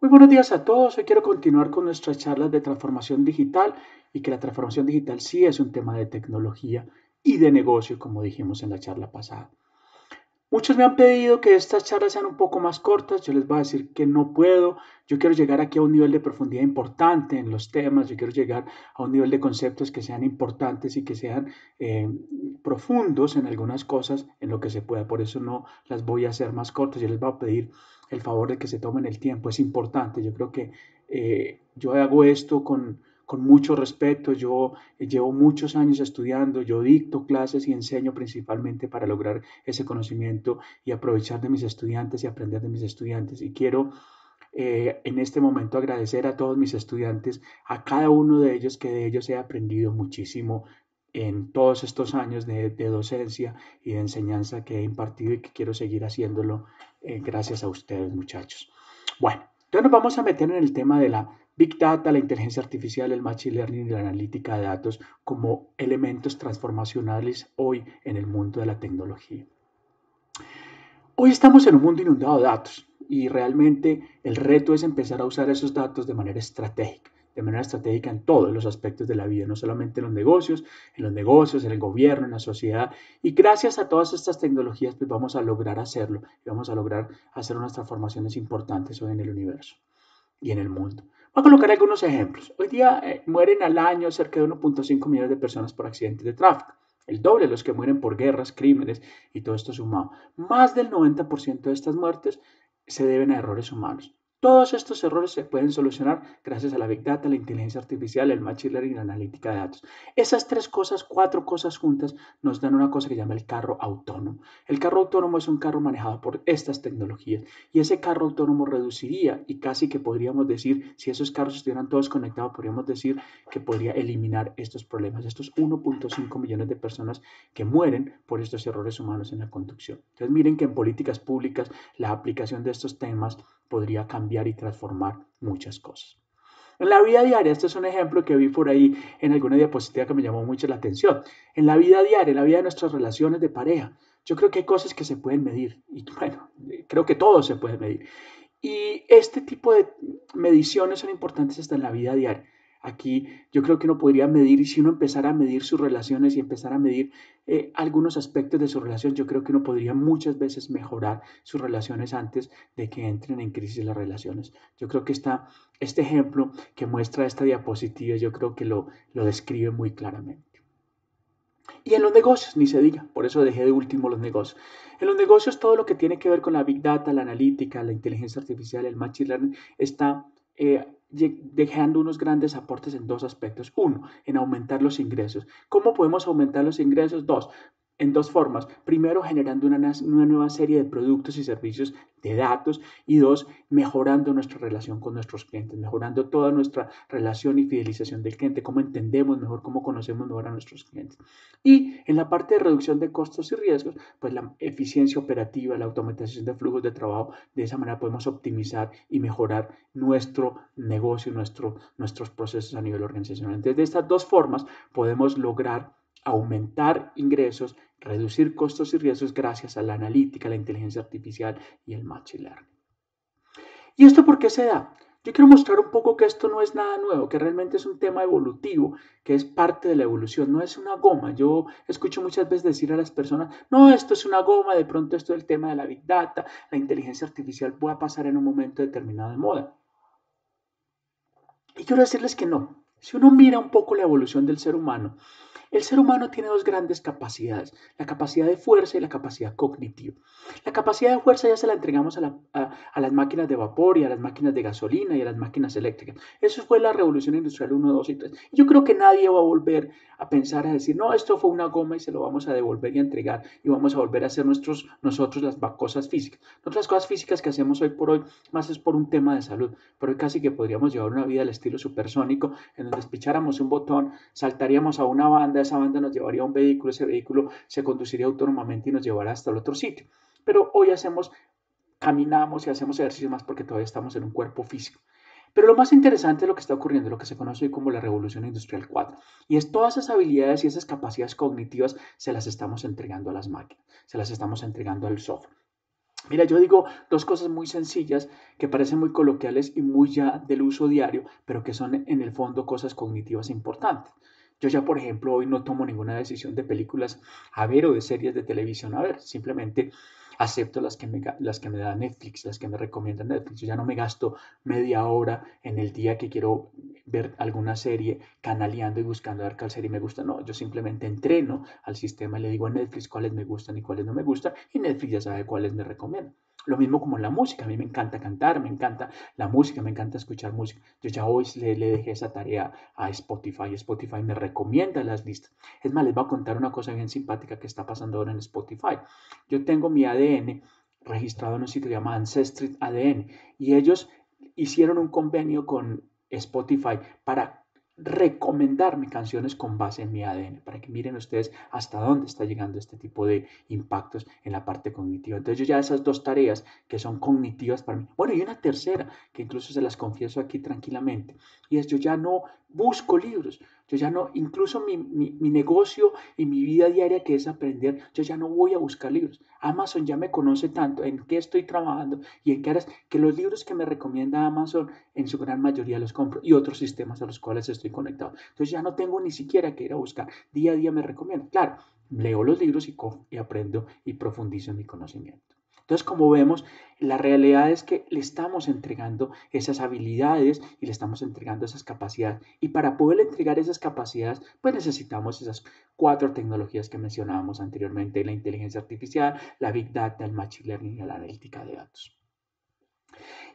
Muy buenos días a todos. Hoy quiero continuar con nuestras charlas de transformación digital y que la transformación digital sí es un tema de tecnología y de negocio, como dijimos en la charla pasada. Muchos me han pedido que estas charlas sean un poco más cortas. Yo les voy a decir que no puedo. Yo quiero llegar aquí a un nivel de profundidad importante en los temas. Yo quiero llegar a un nivel de conceptos que sean importantes y que sean profundos en algunas cosas en lo que se pueda. Por eso no las voy a hacer más cortas. Yo les voy a pedir el favor de que se tomen el tiempo. Es importante. Yo creo que yo hago esto con mucho respeto. Yo llevo muchos años estudiando. Yo dicto clases y enseño principalmente para lograr ese conocimiento y aprovechar de mis estudiantes y aprender de mis estudiantes. Y quiero en este momento agradecer a todos mis estudiantes, a cada uno de ellos, que de ellos he aprendido muchísimo en todos estos años de docencia y de enseñanza que he impartido y que quiero seguir haciéndolo gracias a ustedes, muchachos. Bueno, entonces nos vamos a meter en el tema de la Big Data, la inteligencia artificial, el Machine Learning y la analítica de datos como elementos transformacionales hoy en el mundo de la tecnología. Hoy estamos en un mundo inundado de datos y realmente el reto es empezar a usar esos datos de manera estratégica en todos los aspectos de la vida, no solamente en los negocios, en el gobierno, en la sociedad. Y gracias a todas estas tecnologías, pues vamos a lograr hacerlo y vamos a lograr hacer unas transformaciones importantes hoy en el universo y en el mundo. Voy a colocar algunos ejemplos. Hoy día mueren al año cerca de 1.5 millones de personas por accidentes de tráfico. El doble de los que mueren por guerras, crímenes y todo esto sumado. Más del 90% de estas muertes se deben a errores humanos. Todos estos errores se pueden solucionar gracias a la Big Data, la inteligencia artificial, el Machine Learning y la analítica de datos. Esas tres cosas, cuatro cosas juntas, nos dan una cosa que se llama el carro autónomo. El carro autónomo es un carro manejado por estas tecnologías y ese carro autónomo reduciría y casi que podríamos decir, si esos carros estuvieran todos conectados, podríamos decir que podría eliminar estos problemas, estos 1.5 millones de personas que mueren por estos errores humanos en la conducción. Entonces miren que en políticas públicas la aplicación de estos temas podría cambiar y transformar muchas cosas. En la vida diaria, este es un ejemplo que vi por ahí en alguna diapositiva que me llamó mucho la atención. En la vida diaria, en la vida de nuestras relaciones de pareja, yo creo que hay cosas que se pueden medir y bueno, creo que todo se puede medir. Y este tipo de mediciones son importantes hasta en la vida diaria. Aquí yo creo que uno podría medir, y si uno empezara a medir sus relaciones y empezara a medir algunos aspectos de su relación, yo creo que uno podría muchas veces mejorar sus relaciones antes de que entren en crisis las relaciones. Yo creo que este ejemplo que muestra esta diapositiva, yo creo que lo describe muy claramente. Y en los negocios, ni se diga, por eso dejé de último los negocios. En los negocios todo lo que tiene que ver con la Big Data, la analítica, la inteligencia artificial, el Machine Learning, está dejando unos grandes aportes en dos aspectos. Uno, en aumentar los ingresos. ¿Cómo podemos aumentar los ingresos? Dos, en dos formas. Primero, generando una nueva serie de productos y servicios de datos. Y dos, mejorando nuestra relación con nuestros clientes, mejorando toda nuestra relación y fidelización del cliente, cómo entendemos mejor, cómo conocemos mejor a nuestros clientes. Y en la parte de reducción de costos y riesgos, pues la eficiencia operativa, la automatización de flujos de trabajo, de esa manera podemos optimizar y mejorar nuestro negocio, nuestros procesos a nivel organizacional. Entonces, de estas dos formas podemos lograr aumentar ingresos, reducir costos y riesgos gracias a la analítica, la inteligencia artificial y el machine learning. ¿Y esto por qué se da? Yo quiero mostrar un poco que esto no es nada nuevo, que realmente es un tema evolutivo, que es parte de la evolución, no es una goma. Yo escucho muchas veces decir a las personas, no, esto es una goma, de pronto esto es el tema de la Big Data, la inteligencia artificial puede pasar en un momento determinado de moda. Y quiero decirles que no. Si uno mira un poco la evolución del ser humano, el ser humano tiene dos grandes capacidades, la capacidad de fuerza y la capacidad cognitiva. La capacidad de fuerza ya se la entregamos a las máquinas de vapor y a las máquinas de gasolina y a las máquinas eléctricas. Eso fue la revolución industrial uno, 2 y 3. Yo creo que nadie va a volver a pensar, a decir, no, esto fue una goma y se lo vamos a devolver y a entregar y vamos a volver a hacer nosotros las cosas físicas. Otras cosas físicas que hacemos hoy por hoy más es por un tema de salud, pero hoy casi que podríamos llevar una vida al estilo supersónico en donde despicháramos un botón, saltaríamos a una banda, esa banda nos llevaría a un vehículo, ese vehículo se conduciría autónomamente y nos llevará hasta el otro sitio. Pero hoy caminamos y hacemos ejercicio más porque todavía estamos en un cuerpo físico. Pero lo más interesante es lo que está ocurriendo, lo que se conoce hoy como la Revolución Industrial 4. Y es todas esas habilidades y esas capacidades cognitivas se las estamos entregando a las máquinas, se las estamos entregando al software. Mira, yo digo dos cosas muy sencillas que parecen muy coloquiales y muy ya del uso diario, pero que son en el fondo cosas cognitivas importantes. Yo ya, por ejemplo, hoy no tomo ninguna decisión de películas a ver o de series de televisión a ver, simplemente acepto las que me da Netflix, las que me recomienda Netflix. Yo ya no me gasto media hora en el día que quiero ver alguna serie canaleando y buscando a ver cuál serie me gusta. No, yo simplemente entreno al sistema y le digo a Netflix cuáles me gustan y cuáles no me gustan y Netflix ya sabe cuáles me recomienda. Lo mismo como en la música, a mí me encanta cantar, me encanta la música, me encanta escuchar música. Yo ya hoy le dejé esa tarea a Spotify. Spotify me recomienda las listas. Es más, les voy a contar una cosa bien simpática que está pasando ahora en Spotify. Yo tengo mi ADN registrado en un sitio llamado Ancestry ADN y ellos hicieron un convenio con Spotify para recomendarme canciones con base en mi ADN, para que miren ustedes hasta dónde está llegando este tipo de impactos en la parte cognitiva. Entonces yo ya esas dos tareas que son cognitivas para mí, bueno, y una tercera que incluso se las confieso aquí tranquilamente, y es yo ya no busco libros, yo ya no, incluso mi negocio y mi vida diaria que es aprender, yo ya no voy a buscar libros. Amazon ya me conoce tanto en qué estoy trabajando y en qué áreas, que los libros que me recomienda Amazon en su gran mayoría los compro y otros sistemas a los cuales estoy conectado. Entonces ya no tengo ni siquiera que ir a buscar. Día a día me recomiendo. Claro, leo los libros y aprendo y profundizo en mi conocimiento. Entonces, como vemos, la realidad es que le estamos entregando esas habilidades y le estamos entregando esas capacidades. Y para poder entregar esas capacidades, pues necesitamos esas cuatro tecnologías que mencionábamos anteriormente, la inteligencia artificial, la Big Data, el Machine Learning y la analítica de datos.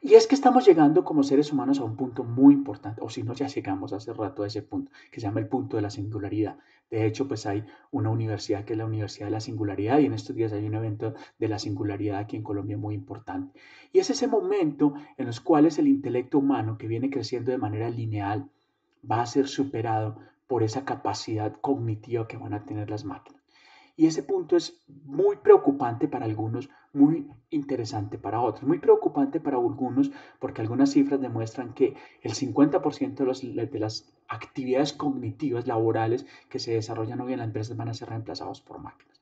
Y es que estamos llegando como seres humanos a un punto muy importante, o si no, ya llegamos hace rato a ese punto, que se llama el punto de la singularidad. De hecho, pues hay una universidad que es la Universidad de la Singularidad y en estos días hay un evento de la singularidad aquí en Colombia muy importante. Y es ese momento en los cuales el intelecto humano, que viene creciendo de manera lineal, va a ser superado por esa capacidad cognitiva que van a tener las máquinas. Y ese punto es muy preocupante para algunos, muy interesante para otros. Muy preocupante para algunos porque algunas cifras demuestran que el 50% de las actividades cognitivas laborales que se desarrollan hoy en las empresas van a ser reemplazados por máquinas.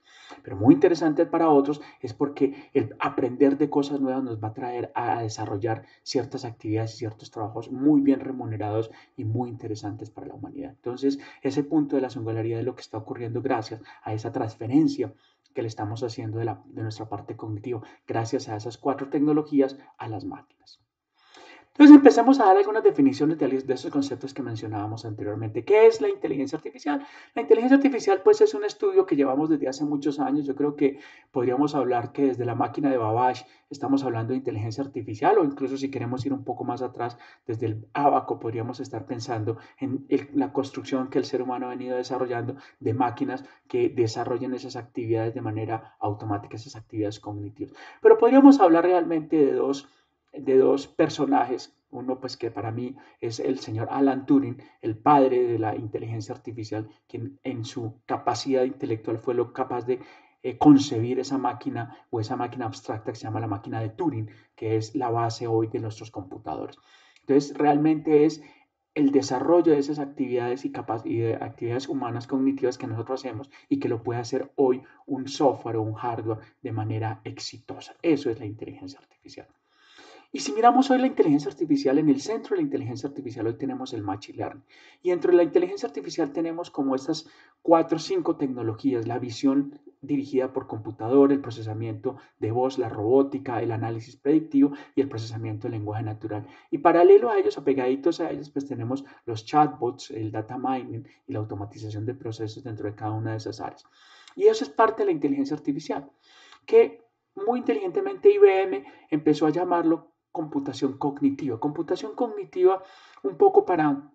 Pero muy interesante para otros es porque el aprender de cosas nuevas nos va a traer a desarrollar ciertas actividades y ciertos trabajos muy bien remunerados y muy interesantes para la humanidad. Entonces, ese punto de la singularidad es lo que está ocurriendo gracias a esa transferencia que le estamos haciendo de nuestra parte cognitiva, gracias a esas cuatro tecnologías a las máquinas. Entonces empecemos a dar algunas definiciones de esos conceptos que mencionábamos anteriormente. ¿Qué es la inteligencia artificial? La inteligencia artificial pues es un estudio que llevamos desde hace muchos años. Yo creo que podríamos hablar que desde la máquina de Babbage estamos hablando de inteligencia artificial o incluso si queremos ir un poco más atrás, desde el ábaco podríamos estar pensando en la construcción que el ser humano ha venido desarrollando de máquinas que desarrollen esas actividades de manera automática, esas actividades cognitivas. Pero podríamos hablar realmente de dos personajes, uno pues que para mí es el señor Alan Turing, el padre de la inteligencia artificial, quien en su capacidad intelectual fue lo capaz de concebir esa máquina o esa máquina abstracta que se llama la máquina de Turing, que es la base hoy de nuestros computadores. Entonces realmente es el desarrollo de esas actividades y de actividades humanas cognitivas que nosotros hacemos y que lo puede hacer hoy un software o un hardware de manera exitosa. Eso es la inteligencia artificial. Y si miramos hoy la inteligencia artificial, en el centro de la inteligencia artificial hoy tenemos el Machine Learning. Y dentro de la inteligencia artificial tenemos como estas cuatro o cinco tecnologías, la visión dirigida por computador, el procesamiento de voz, la robótica, el análisis predictivo y el procesamiento del lenguaje natural. Y paralelo a ellos, apegaditos a ellos, pues tenemos los chatbots, el data mining y la automatización de procesos dentro de cada una de esas áreas. Y eso es parte de la inteligencia artificial, que muy inteligentemente IBM empezó a llamarlo computación cognitiva un poco para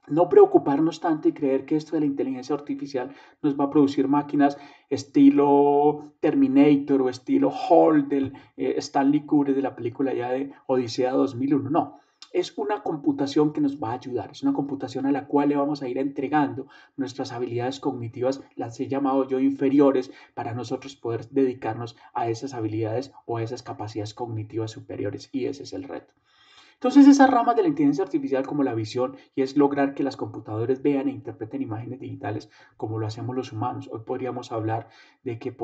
no preocuparnos tanto y creer que esto de la inteligencia artificial nos va a producir máquinas estilo Terminator o estilo Hall del Stanley Kubrick de la película ya de Odisea 2001. No, es una computación que nos va a ayudar, es una computación a la cual le vamos a ir entregando nuestras habilidades cognitivas, las he llamado yo inferiores, para nosotros poder dedicarnos a esas habilidades o a esas capacidades cognitivas superiores y ese es el reto. Entonces esas ramas de la inteligencia artificial como la visión y es lograr que las computadoras vean e interpreten imágenes digitales como lo hacemos los humanos. Hoy podríamos hablar de que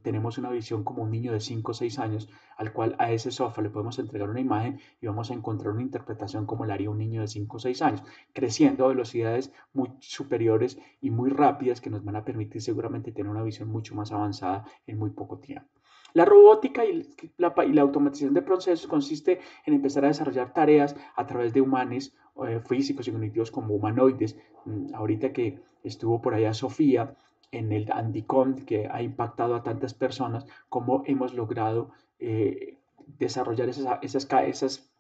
tenemos una visión como un niño de 5 o 6 años al cual a ese software le podemos entregar una imagen y vamos a encontrar una interpretación como la haría un niño de 5 o 6 años, creciendo a velocidades muy superiores y muy rápidas que nos van a permitir seguramente tener una visión mucho más avanzada en muy poco tiempo. La robótica y la automatización de procesos consiste en empezar a desarrollar tareas a través de humanos físicos y cognitivos como humanoides. Ahorita que estuvo por allá Sofía en el Andicon, que ha impactado a tantas personas, cómo hemos logrado desarrollar esas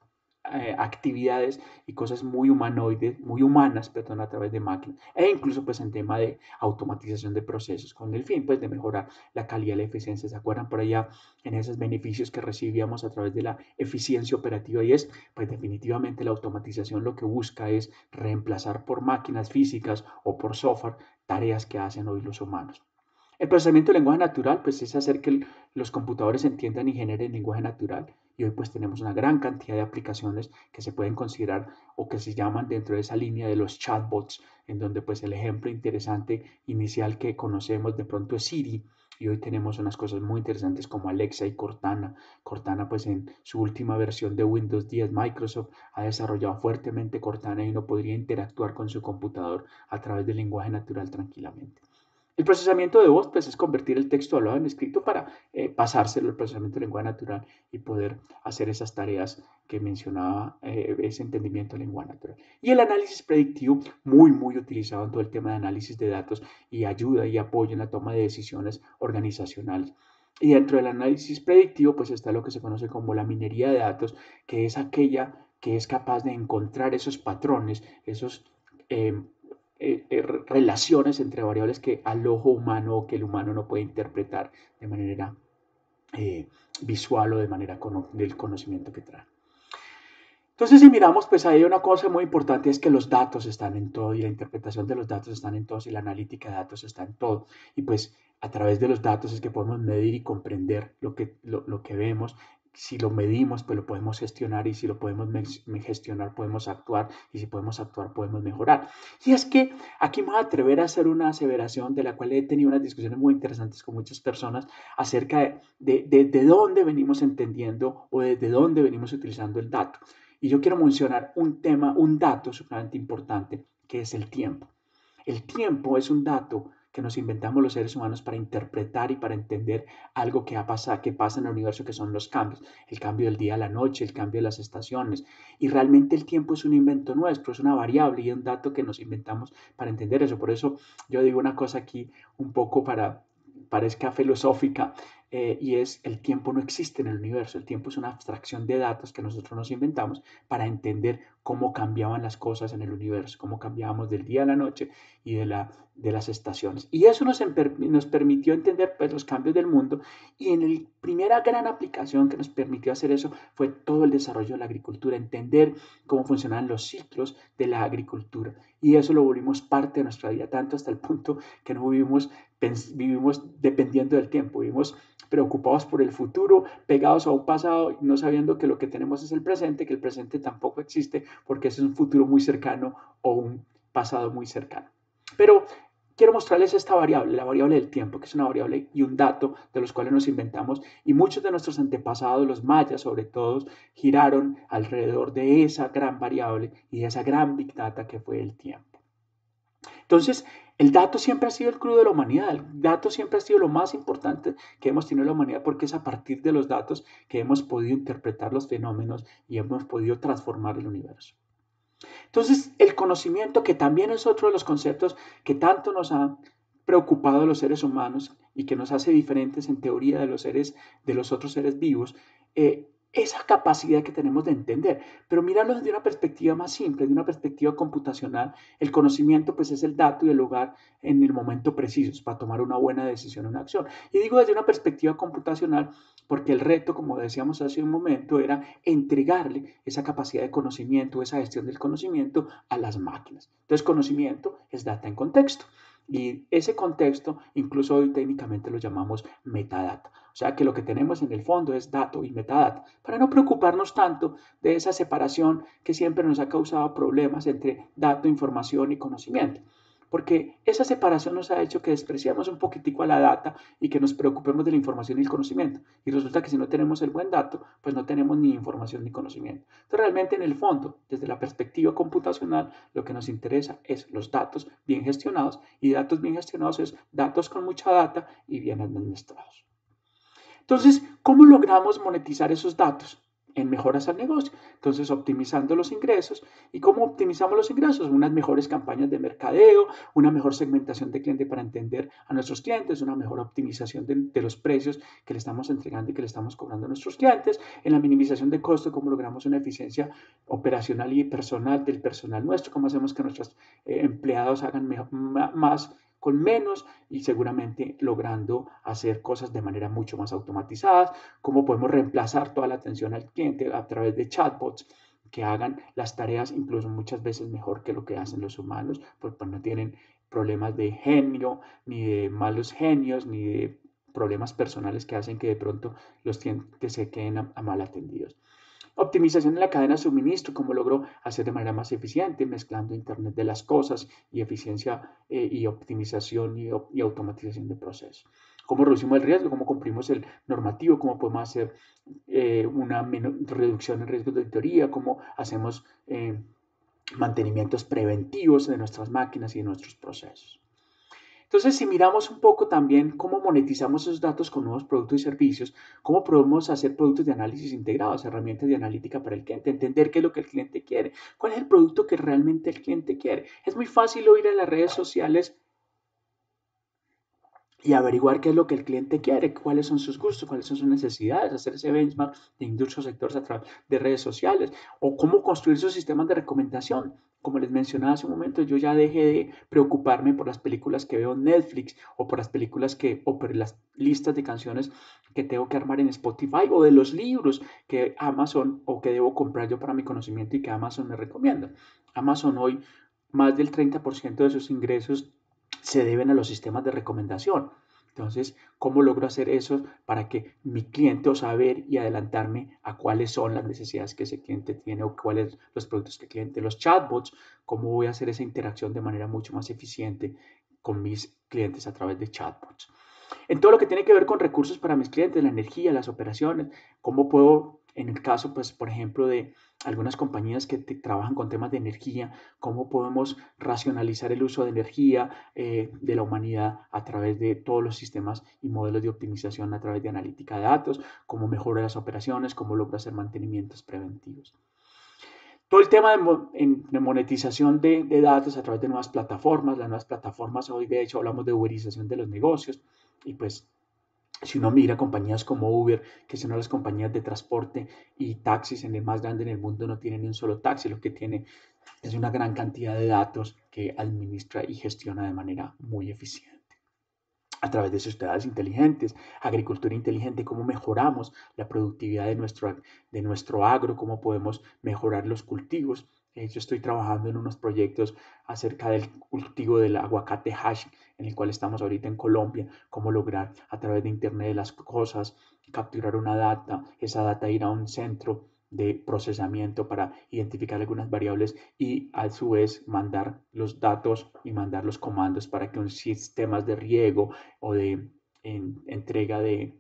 actividades y cosas muy humanoides, muy humanas, perdón, a través de máquinas, e incluso pues en tema de automatización de procesos, con el fin pues de mejorar la calidad y la eficiencia. ¿Se acuerdan por allá en esos beneficios que recibíamos a través de la eficiencia operativa? Y es, pues definitivamente la automatización lo que busca es reemplazar por máquinas físicas o por software tareas que hacen hoy los humanos. El procesamiento de lenguaje natural, pues es hacer que los computadores entiendan y generen lenguaje natural. Y hoy pues tenemos una gran cantidad de aplicaciones que se pueden considerar o que se llaman dentro de esa línea de los chatbots, en donde pues el ejemplo interesante inicial que conocemos de pronto es Siri. Y hoy tenemos unas cosas muy interesantes como Alexa y Cortana. Cortana pues en su última versión de Windows 10 Microsoft ha desarrollado fuertemente Cortana y uno podría interactuar con su computador a través del lenguaje natural tranquilamente. El procesamiento de voz pues, es convertir el texto hablado en escrito para pasárselo al procesamiento de lenguaje natural y poder hacer esas tareas que mencionaba ese entendimiento de lenguaje natural. Y el análisis predictivo, muy, muy utilizado en todo el tema de análisis de datos y ayuda y apoya en la toma de decisiones organizacionales. Y dentro del análisis predictivo, pues está lo que se conoce como la minería de datos, que es aquella que es capaz de encontrar esos patrones, esos relaciones entre variables que al ojo humano o que el humano no puede interpretar de manera eh, visual o de manera del conocimiento que trae. Entonces, si miramos, pues hay una cosa muy importante, es que los datos están en todo y la interpretación de los datos están en todo y la analítica de datos está en todo. Y pues a través de los datos es que podemos medir y comprender lo que vemos. Si lo medimos, pues lo podemos gestionar y si lo podemos gestionar, podemos actuar y si podemos actuar, podemos mejorar. Y es que aquí me voy a atrever a hacer una aseveración de la cual he tenido unas discusiones muy interesantes con muchas personas acerca de dónde venimos entendiendo o desde dónde venimos utilizando el dato. Y yo quiero mencionar un tema, un dato sumamente importante, que es el tiempo. El tiempo es un dato que nos inventamos los seres humanos para interpretar y para entender algo que pasa en el universo, que son los cambios. El cambio del día a la noche, el cambio de las estaciones. Y realmente el tiempo es un invento nuestro, es una variable y un dato que nos inventamos para entender eso. Por eso yo digo una cosa aquí un poco parezca filosófica, y es el tiempo no existe en el universo, el tiempo es una abstracción de datos que nosotros nos inventamos para entender cómo cambiaban las cosas en el universo, cómo cambiábamos del día a la noche y de las estaciones. Y eso nos permitió entender pues, los cambios del mundo y en la primera gran aplicación que nos permitió hacer eso fue todo el desarrollo de la agricultura, entender cómo funcionan los ciclos de la agricultura. Y eso lo volvimos parte de nuestra vida, tanto hasta el punto que no vivimos dependiendo del tiempo, vivimos preocupados por el futuro, pegados a un pasado, no sabiendo que lo que tenemos es el presente, que el presente tampoco existe porque ese es un futuro muy cercano o un pasado muy cercano. Pero quiero mostrarles esta variable, la variable del tiempo, que es una variable y un dato de los cuales nos inventamos y muchos de nuestros antepasados, los mayas sobre todo, giraron alrededor de esa gran variable y de esa gran big data que fue el tiempo. Entonces, el dato siempre ha sido el crudo de la humanidad, el dato siempre ha sido lo más importante que hemos tenido en la humanidad porque es a partir de los datos que hemos podido interpretar los fenómenos y hemos podido transformar el universo. Entonces, el conocimiento, que también es otro de los conceptos que tanto nos ha preocupado a los seres humanos y que nos hace diferentes en teoría de los otros seres vivos, esa capacidad que tenemos de entender, pero mirarlo desde una perspectiva más simple, de una perspectiva computacional, el conocimiento pues es el dato y el lugar en el momento preciso para tomar una buena decisión, una acción. Y digo desde una perspectiva computacional porque el reto, como decíamos hace un momento, era entregarle esa capacidad de conocimiento, esa gestión del conocimiento a las máquinas. Entonces, conocimiento es data en contexto. Y ese contexto, incluso hoy técnicamente lo llamamos metadata. O sea que lo que tenemos en el fondo es dato y metadata, para no preocuparnos tanto de esa separación que siempre nos ha causado problemas entre dato, información y conocimiento. Porque esa separación nos ha hecho que despreciamos un poquitico a la data y que nos preocupemos de la información y el conocimiento. Y resulta que si no tenemos el buen dato, pues no tenemos ni información ni conocimiento. Entonces realmente en el fondo, desde la perspectiva computacional, lo que nos interesa es los datos bien gestionados, y datos bien gestionados es datos con mucha data y bien administrados. Entonces, ¿cómo logramos monetizar esos datos? En mejoras al negocio. Entonces, optimizando los ingresos. ¿Y cómo optimizamos los ingresos? Unas mejores campañas de mercadeo, una mejor segmentación de cliente para entender a nuestros clientes, una mejor optimización de los precios que le estamos entregando y que le estamos cobrando a nuestros clientes, en la minimización de costos, cómo logramos una eficiencia operacional y personal del personal nuestro, cómo hacemos que nuestros empleados hagan más con menos y seguramente logrando hacer cosas de manera mucho más automatizadas, cómo podemos reemplazar toda la atención al cliente a través de chatbots que hagan las tareas incluso muchas veces mejor que lo que hacen los humanos, pues no tienen problemas de genio, ni de malos genios, ni de problemas personales que hacen que de pronto los clientes se queden a mal atendidos. Optimización en la cadena de suministro, como logro hacer de manera más eficiente, mezclando Internet de las cosas y eficiencia y optimización y automatización de procesos. Cómo reducimos el riesgo, cómo cumplimos el normativo, cómo podemos hacer una reducción en riesgos de auditoría, cómo hacemos mantenimientos preventivos de nuestras máquinas y de nuestros procesos. Entonces, si miramos un poco también cómo monetizamos esos datos con nuevos productos y servicios, cómo podemos hacer productos de análisis integrados, herramientas de analítica para el cliente, entender qué es lo que el cliente quiere, cuál es el producto que realmente el cliente quiere. Es muy fácil ir a las redes sociales y averiguar qué es lo que el cliente quiere, cuáles son sus gustos, cuáles son sus necesidades, hacer ese benchmark de industria o sectores a través de redes sociales, o cómo construir sus sistemas de recomendación. Como les mencionaba hace un momento, yo ya dejé de preocuparme por las películas que veo en Netflix o por las películas o por las listas de canciones que tengo que armar en Spotify o de los libros que Amazon o que debo comprar yo para mi conocimiento y que Amazon me recomienda. Amazon hoy, más del 30% de sus ingresos se deben a los sistemas de recomendación. Entonces, ¿cómo logro hacer eso para que mi cliente o saber y adelantarme a cuáles son las necesidades que ese cliente tiene o cuáles son los productos que el cliente, los chatbots, cómo voy a hacer esa interacción de manera mucho más eficiente con mis clientes a través de chatbots? En todo lo que tiene que ver con recursos para mis clientes, la energía, las operaciones, cómo puedo, en el caso, pues, por ejemplo, de algunas compañías que trabajan con temas de energía, cómo podemos racionalizar el uso de energía de la humanidad a través de todos los sistemas y modelos de optimización a través de analítica de datos, cómo mejora las operaciones, cómo logro hacer mantenimientos preventivos. Todo el tema de monetización de datos a través de nuevas plataformas. Las nuevas plataformas, hoy de hecho hablamos de uberización de los negocios y pues si uno mira compañías como Uber, que son las compañías de transporte y taxis en el más grande en el mundo, no tienen ni un solo taxi, lo que tiene es una gran cantidad de datos que administra y gestiona de manera muy eficiente a través de ciudades inteligentes, agricultura inteligente, cómo mejoramos la productividad de nuestro agro, cómo podemos mejorar los cultivos. Yo estoy trabajando en unos proyectos acerca del cultivo del aguacate hash, en el cual estamos ahorita en Colombia, cómo lograr a través de Internet de las cosas, capturar una data, esa data ir a un centro de procesamiento para identificar algunas variables y a su vez mandar los datos y mandar los comandos para que un sistemas de riego o de entrega eh,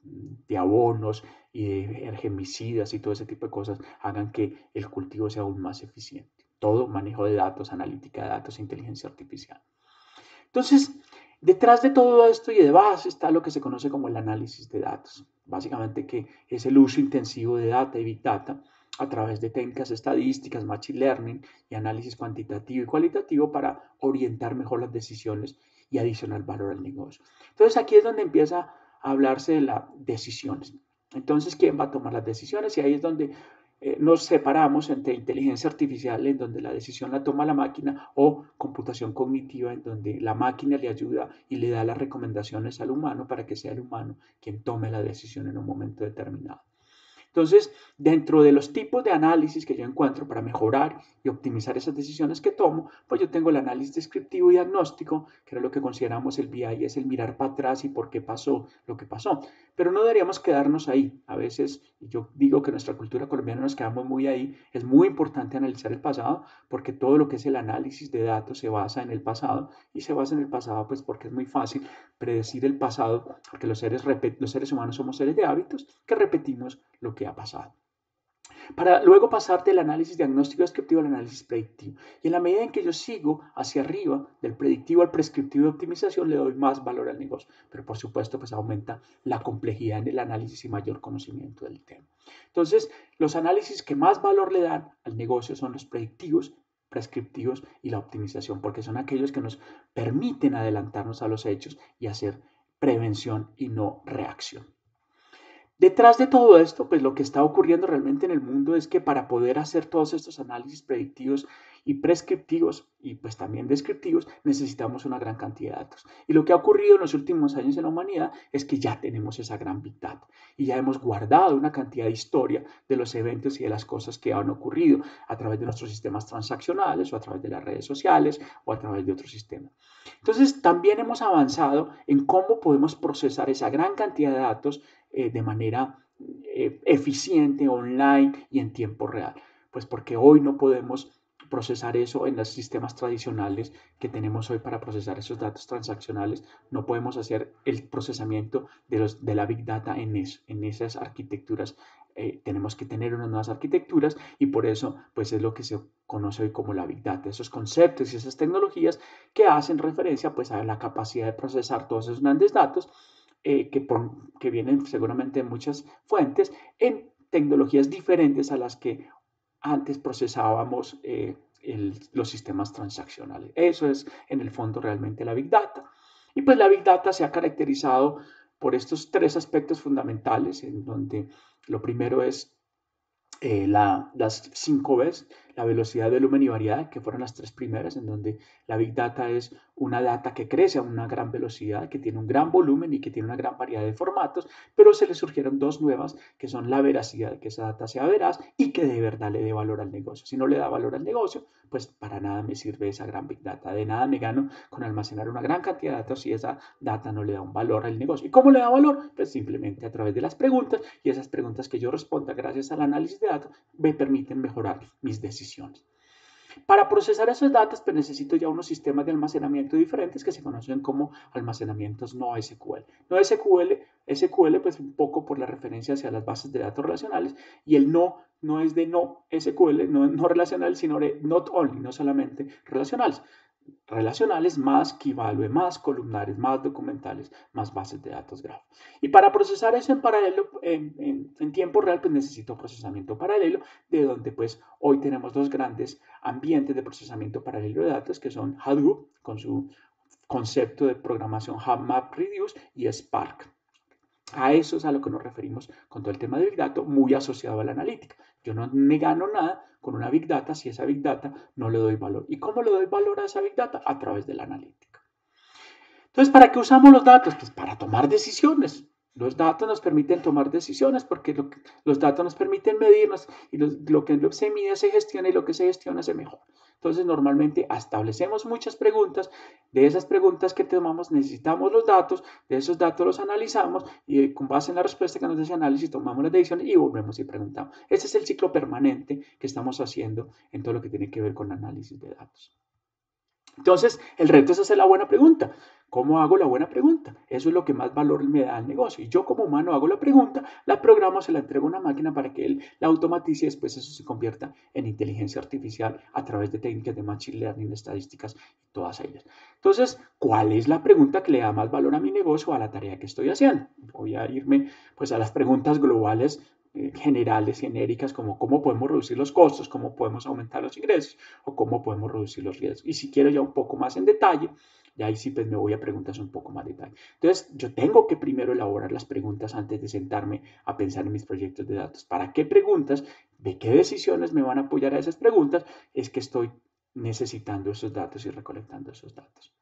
de abonos y de herbicidas y todo ese tipo de cosas hagan que el cultivo sea aún más eficiente. Todo manejo de datos, analítica de datos, inteligencia artificial. Entonces, detrás de todo esto y de base está lo que se conoce como el análisis de datos. Básicamente que es el uso intensivo de data y big data a través de técnicas estadísticas, machine learning y análisis cuantitativo y cualitativo para orientar mejor las decisiones y adicionar valor al negocio. Entonces aquí es donde empieza a hablarse de las decisiones. Entonces, ¿quién va a tomar las decisiones? Y ahí es donde nos separamos entre inteligencia artificial, en donde la decisión la toma la máquina, o computación cognitiva, en donde la máquina le ayuda y le da las recomendaciones al humano para que sea el humano quien tome la decisión en un momento determinado. Entonces, dentro de los tipos de análisis que yo encuentro para mejorar y optimizar esas decisiones que tomo, pues yo tengo el análisis descriptivo y diagnóstico, que era lo que consideramos el BI, es el mirar para atrás y por qué pasó lo que pasó. Pero no deberíamos quedarnos ahí. A veces, yo digo que nuestra cultura colombiana nos quedamos muy ahí. Es muy importante analizar el pasado porque todo lo que es el análisis de datos se basa en el pasado y se basa en el pasado pues porque es muy fácil predecir el pasado porque los seres humanos somos seres de hábitos que repetimos lo que ha pasado. Para luego pasar del análisis diagnóstico descriptivo al análisis predictivo. Y en la medida en que yo sigo hacia arriba, del predictivo al prescriptivo de optimización, le doy más valor al negocio. Pero por supuesto, pues aumenta la complejidad en el análisis y mayor conocimiento del tema. Entonces, los análisis que más valor le dan al negocio son los predictivos, prescriptivos y la optimización, porque son aquellos que nos permiten adelantarnos a los hechos y hacer prevención y no reacción. Detrás de todo esto, pues lo que está ocurriendo realmente en el mundo es que para poder hacer todos estos análisis predictivos y prescriptivos y pues también descriptivos necesitamos una gran cantidad de datos. Y lo que ha ocurrido en los últimos años en la humanidad es que ya tenemos esa gran Big Data y ya hemos guardado una cantidad de historia de los eventos y de las cosas que han ocurrido a través de nuestros sistemas transaccionales o a través de las redes sociales o a través de otros sistemas. Entonces, también hemos avanzado en cómo podemos procesar esa gran cantidad de datos de manera eficiente, online y en tiempo real. Pues porque hoy no podemos procesar eso en los sistemas tradicionales que tenemos hoy para procesar esos datos transaccionales. No podemos hacer el procesamiento de la Big Data en esas arquitecturas. Tenemos que tener unas nuevas arquitecturas y por eso pues es lo que se conoce hoy como la Big Data, esos conceptos y esas tecnologías que hacen referencia pues a la capacidad de procesar todos esos grandes datos que vienen seguramente de muchas fuentes, en tecnologías diferentes a las que antes procesábamos los sistemas transaccionales. Eso es en el fondo realmente la Big Data. Y pues la Big Data se ha caracterizado por estos tres aspectos fundamentales, en donde lo primero es las 5 Bs, la velocidad, volumen y variedad, que fueron las tres primeras, en donde la Big Data es una data que crece a una gran velocidad, que tiene un gran volumen y que tiene una gran variedad de formatos, pero se le surgieron dos nuevas, que son la veracidad, que esa data sea veraz y que de verdad le dé valor al negocio. Si no le da valor al negocio, pues para nada me sirve esa gran Big Data. De nada me gano con almacenar una gran cantidad de datos si esa data no le da un valor al negocio. ¿Y cómo le da valor? Pues simplemente a través de las preguntas y esas preguntas que yo responda gracias al análisis de datos me permiten mejorar mis decisiones. Para procesar esos datos, pues necesito ya unos sistemas de almacenamiento diferentes que se conocen como almacenamientos no SQL. No SQL pues un poco por la referencia hacia las bases de datos relacionales y el no es de no SQL, no relacional, sino de not only, no solamente relacionales. Relacionales más key value, más columnares, más documentales, más bases de datos graph. Y para procesar eso en paralelo, en tiempo real, pues necesito procesamiento paralelo, de donde pues hoy tenemos dos grandes ambientes de procesamiento paralelo de datos, que son Hadoop, con su concepto de programación MapReduce, y Spark. A eso es a lo que nos referimos con todo el tema de Big Data, muy asociado a la analítica. Yo no me gano nada con una Big Data si esa Big Data no le doy valor. ¿Y cómo le doy valor a esa Big Data? A través de la analítica. Entonces, ¿para qué usamos los datos? Pues para tomar decisiones. Los datos nos permiten tomar decisiones porque los datos nos permiten medirnos y lo que se mide se gestiona y lo que se gestiona se mejora. Entonces, normalmente establecemos muchas preguntas. De esas preguntas que tomamos necesitamos los datos, de esos datos los analizamos y con base en la respuesta que nos da ese análisis tomamos las decisiones y volvemos y preguntamos. Ese es el ciclo permanente que estamos haciendo en todo lo que tiene que ver con análisis de datos. Entonces, el reto es hacer la buena pregunta. ¿Cómo hago la buena pregunta? Eso es lo que más valor me da al negocio. Y yo como humano hago la pregunta, la programo, se la entrego a una máquina para que él la automatice y después eso se convierta en inteligencia artificial a través de técnicas de machine learning, estadísticas y todas ellas. Entonces, ¿cuál es la pregunta que le da más valor a mi negocio o a la tarea que estoy haciendo? Voy a irme pues a las preguntas globales generales, genéricas, como cómo podemos reducir los costos, cómo podemos aumentar los ingresos o cómo podemos reducir los riesgos. Y si quiero ya un poco más en detalle, ya ahí sí pues me voy a preguntas un poco más de detalle. Entonces, yo tengo que primero elaborar las preguntas antes de sentarme a pensar en mis proyectos de datos. ¿Para qué preguntas? ¿De qué decisiones me van a apoyar a esas preguntas? Es que estoy necesitando esos datos y recolectando esos datos.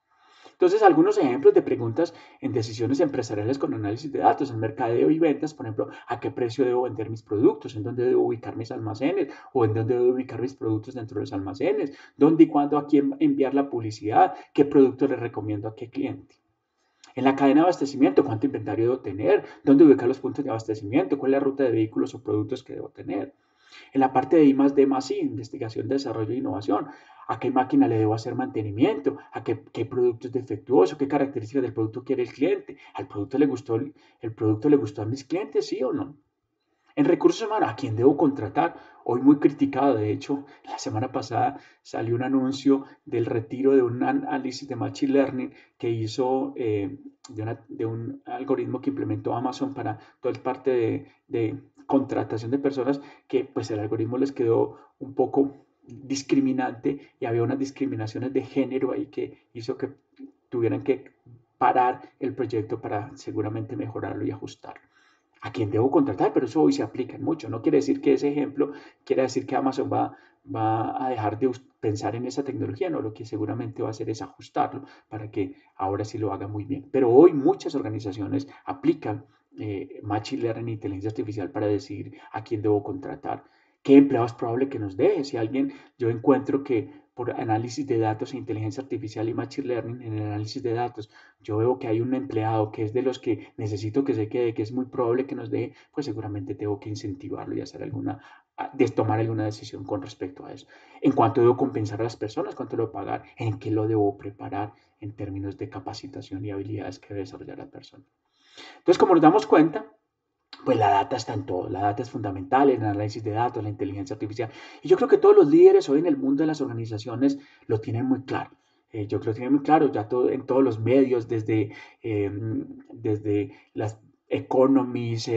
Entonces, algunos ejemplos de preguntas en decisiones empresariales con análisis de datos, en mercadeo y ventas, por ejemplo, ¿a qué precio debo vender mis productos? ¿En dónde debo ubicar mis almacenes? ¿O en dónde debo ubicar mis productos dentro de los almacenes? ¿Dónde y cuándo a quién enviar la publicidad? ¿Qué producto le recomiendo a qué cliente? En la cadena de abastecimiento, ¿cuánto inventario debo tener? ¿Dónde ubicar los puntos de abastecimiento? ¿Cuál es la ruta de vehículos o productos que debo tener? En la parte de I+D+I, investigación, desarrollo e innovación, ¿a qué máquina le debo hacer mantenimiento? ¿A qué producto es defectuoso? ¿Qué características del producto quiere el cliente? ¿Al producto le gustó, el producto le gustó a mis clientes, sí o no? En recursos humanos, ¿a quién debo contratar? Hoy muy criticado, de hecho, la semana pasada salió un anuncio del retiro de un análisis de Machine Learning que hizo de un algoritmo que implementó Amazon para toda el parte de contratación de personas, que pues el algoritmo les quedó un poco discriminante y había unas discriminaciones de género ahí que hizo que tuvieran que parar el proyecto para seguramente mejorarlo y ajustarlo. ¿A quién debo contratar? Pero eso hoy se aplica mucho. No quiere decir que ese ejemplo quiera decir que Amazon va a dejar de pensar en esa tecnología. No, lo que seguramente va a hacer es ajustarlo para que ahora sí lo haga muy bien. Pero hoy muchas organizaciones aplican Machine Learning e inteligencia artificial para decidir a quién debo contratar. ¿Qué empleado es probable que nos deje? Si alguien, yo encuentro que por análisis de datos e inteligencia artificial y Machine Learning en el análisis de datos, yo veo que hay un empleado que es de los que necesito que se quede, que es muy probable que nos deje, pues seguramente tengo que incentivarlo y hacer tomar alguna decisión con respecto a eso. En cuánto debo compensar a las personas, cuánto debo pagar, en qué lo debo preparar en términos de capacitación y habilidades que debe desarrollar la persona. Entonces, como nos damos cuenta, pues la data está en todo, la data es fundamental en el análisis de datos, la inteligencia artificial. Y yo creo que todos los líderes hoy en el mundo de las organizaciones lo tienen muy claro. Yo creo que lo tienen muy claro, ya en todos los medios, desde las Economies,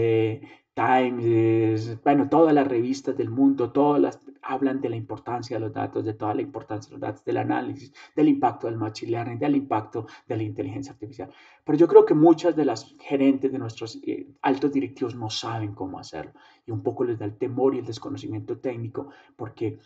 Times, bueno, todas las revistas del mundo, todas las hablan de la importancia de los datos, de toda la importancia de los datos, del análisis, del impacto del machine learning, del impacto de la inteligencia artificial. Pero yo creo que muchas de las gerentes de nuestros altos directivos no saben cómo hacerlo y un poco les da el temor y el desconocimiento técnico porque,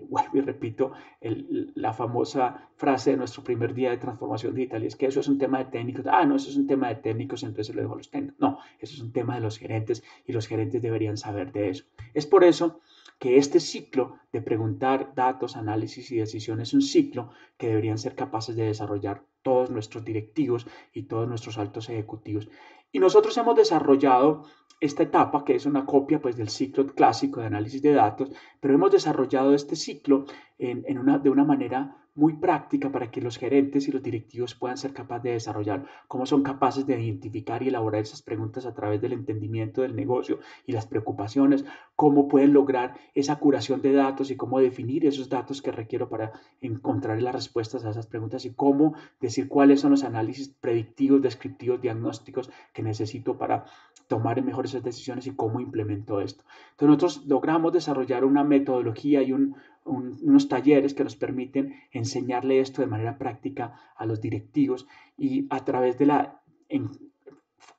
vuelvo y repito, la famosa frase de nuestro primer día de transformación digital y es que eso es un tema de técnicos. Ah, no, eso es un tema de técnicos, entonces lo dejo a los técnicos. No, eso es un tema de los gerentes y los gerentes deberían saber de eso. Es por eso que este ciclo de preguntar datos, análisis y decisión es un ciclo que deberían ser capaces de desarrollar todos nuestros directivos y todos nuestros altos ejecutivos. Y nosotros hemos desarrollado esta etapa, que es una copia pues, del ciclo clásico de análisis de datos, pero hemos desarrollado este ciclo de una manera muy práctica para que los gerentes y los directivos puedan ser capaces de desarrollar, cómo son capaces de identificar y elaborar esas preguntas a través del entendimiento del negocio y las preocupaciones, cómo pueden lograr esa curación de datos y cómo definir esos datos que requiero para encontrar las respuestas a esas preguntas y cómo decir cuáles son los análisis predictivos, descriptivos, diagnósticos que necesito para tomar mejores decisiones y cómo implemento esto. Entonces nosotros logramos desarrollar una metodología y unos talleres que nos permiten enseñarle esto de manera práctica a los directivos y a través de la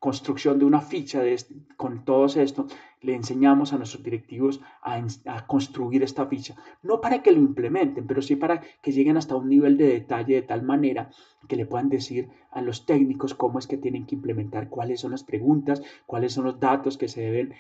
construcción de una ficha con todo esto, le enseñamos a nuestros directivos a construir esta ficha, no para que lo implementen, pero sí para que lleguen hasta un nivel de detalle de tal manera que le puedan decir a los técnicos cómo es que tienen que implementar, cuáles son las preguntas, cuáles son los datos que se deben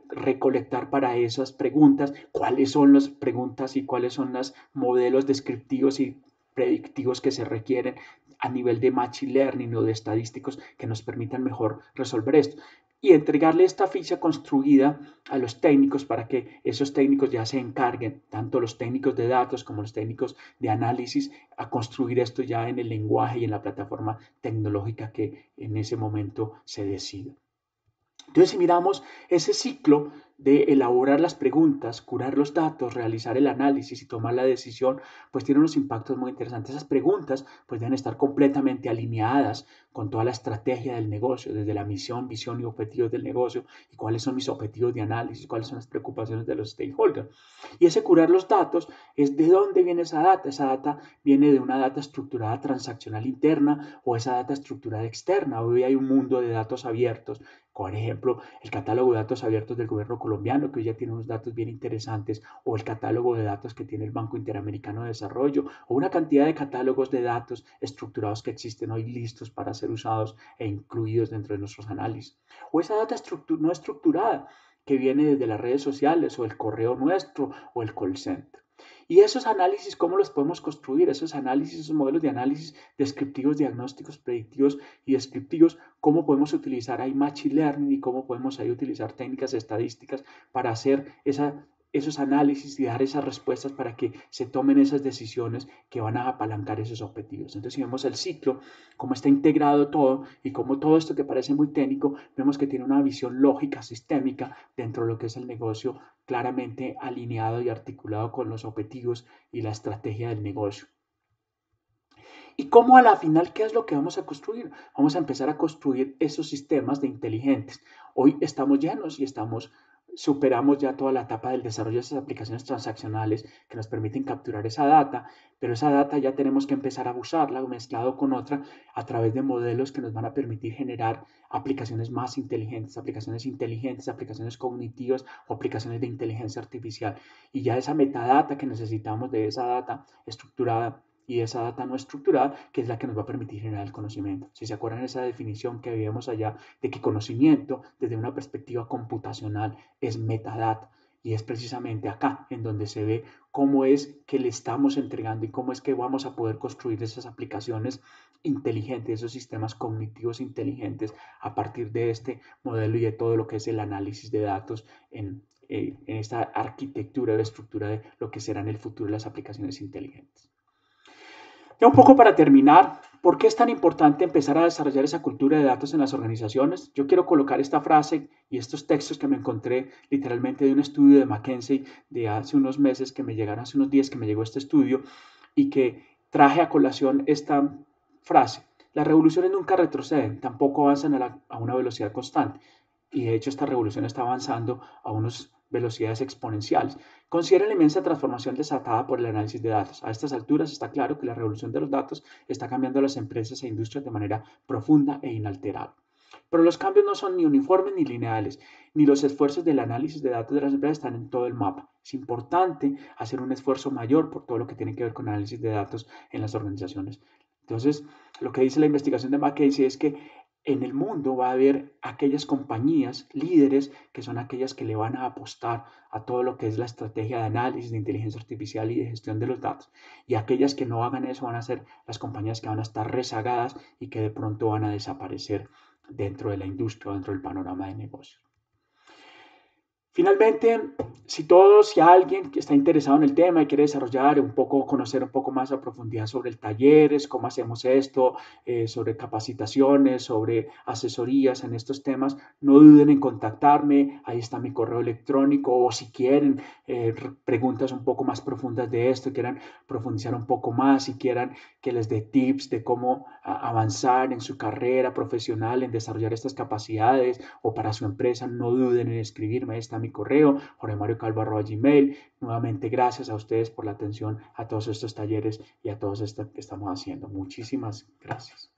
recolectar para esas preguntas, cuáles son las preguntas y cuáles son los modelos descriptivos y predictivos que se requieren a nivel de machine learning o de estadísticos que nos permitan mejor resolver esto y entregarle esta ficha construida a los técnicos para que esos técnicos ya se encarguen, tanto los técnicos de datos como los técnicos de análisis, a construir esto ya en el lenguaje y en la plataforma tecnológica que en ese momento se decida. Entonces, si miramos ese ciclo de elaborar las preguntas, curar los datos, realizar el análisis y tomar la decisión, pues tiene unos impactos muy interesantes. Esas preguntas pues deben estar completamente alineadas con toda la estrategia del negocio, desde la misión, visión y objetivos del negocio y cuáles son mis objetivos de análisis, cuáles son las preocupaciones de los stakeholders. Y ese curar los datos es de dónde viene esa data. Esa data viene de una data estructurada transaccional interna o esa data estructurada externa. Hoy hay un mundo de datos abiertos. Por ejemplo, el catálogo de datos abiertos del gobierno colombiano colombiano, que hoy ya tiene unos datos bien interesantes, o el catálogo de datos que tiene el Banco Interamericano de Desarrollo, o una cantidad de catálogos de datos estructurados que existen hoy listos para ser usados e incluidos dentro de nuestros análisis, o esa data no estructurada que viene desde las redes sociales o el correo nuestro o el call center. Y esos análisis, ¿cómo los podemos construir? Esos análisis, esos modelos de análisis descriptivos, diagnósticos, predictivos y descriptivos, ¿cómo podemos utilizar ahí Machine Learning y cómo podemos ahí utilizar técnicas estadísticas para hacer esos análisis y dar esas respuestas para que se tomen esas decisiones que van a apalancar esos objetivos? Entonces, si vemos el ciclo, cómo está integrado todo y cómo todo esto que parece muy técnico, vemos que tiene una visión lógica, sistémica dentro de lo que es el negocio, claramente alineado y articulado con los objetivos y la estrategia del negocio. ¿Y cómo a la final qué es lo que vamos a construir? Vamos a empezar a construir esos sistemas de inteligentes. Hoy estamos llenos y superamos ya toda la etapa del desarrollo de esas aplicaciones transaccionales que nos permiten capturar esa data, pero esa data ya tenemos que empezar a usarla mezclado con otra a través de modelos que nos van a permitir generar aplicaciones más inteligentes, aplicaciones cognitivas o aplicaciones de inteligencia artificial. Y ya esa metadata que necesitamos de esa data estructurada y esa data no estructurada, que es la que nos va a permitir generar el conocimiento. Si se acuerdan esa definición que vimos allá de que conocimiento desde una perspectiva computacional es metadata, y es precisamente acá en donde se ve cómo es que le estamos entregando y cómo es que vamos a poder construir esas aplicaciones inteligentes, esos sistemas cognitivos inteligentes a partir de este modelo y de todo lo que es el análisis de datos en esta arquitectura de estructura de lo que serán en el futuro las aplicaciones inteligentes. Ya un poco para terminar, ¿por qué es tan importante empezar a desarrollar esa cultura de datos en las organizaciones? Yo quiero colocar esta frase y estos textos que me encontré literalmente de un estudio de McKinsey de hace unos meses que me llegaron, hace unos días que me llegó este estudio y que traje a colación esta frase. Las revoluciones nunca retroceden, tampoco avanzan a una velocidad constante. Y de hecho esta revolución está avanzando a unas velocidades exponenciales. Considera la inmensa transformación desatada por el análisis de datos. A estas alturas está claro que la revolución de los datos está cambiando las empresas e industrias de manera profunda e inalterable. Pero los cambios no son ni uniformes ni lineales, ni los esfuerzos del análisis de datos de las empresas están en todo el mapa. Es importante hacer un esfuerzo mayor por todo lo que tiene que ver con análisis de datos en las organizaciones. Entonces, lo que dice la investigación de McKinsey es que en el mundo va a haber aquellas compañías líderes que son aquellas que le van a apostar a todo lo que es la estrategia de análisis, de inteligencia artificial y de gestión de los datos. Y aquellas que no hagan eso van a ser las compañías que van a estar rezagadas y que de pronto van a desaparecer dentro de la industria, dentro del panorama de negocios. Finalmente, si alguien que está interesado en el tema y quiere desarrollar un poco, conocer un poco más a profundidad sobre el talleres, cómo hacemos esto, sobre capacitaciones, sobre asesorías en estos temas, no duden en contactarme, ahí está mi correo electrónico, o si quieren preguntas un poco más profundas de esto, quieran profundizar un poco más, si quieran que les dé tips de cómo avanzar en su carrera profesional, en desarrollar estas capacidades o para su empresa, no duden en escribirme, ahí está mi correo, jorgemariocalvo@gmail. Nuevamente, gracias a ustedes por la atención a todos estos talleres y a todos estos que estamos haciendo. Muchísimas gracias.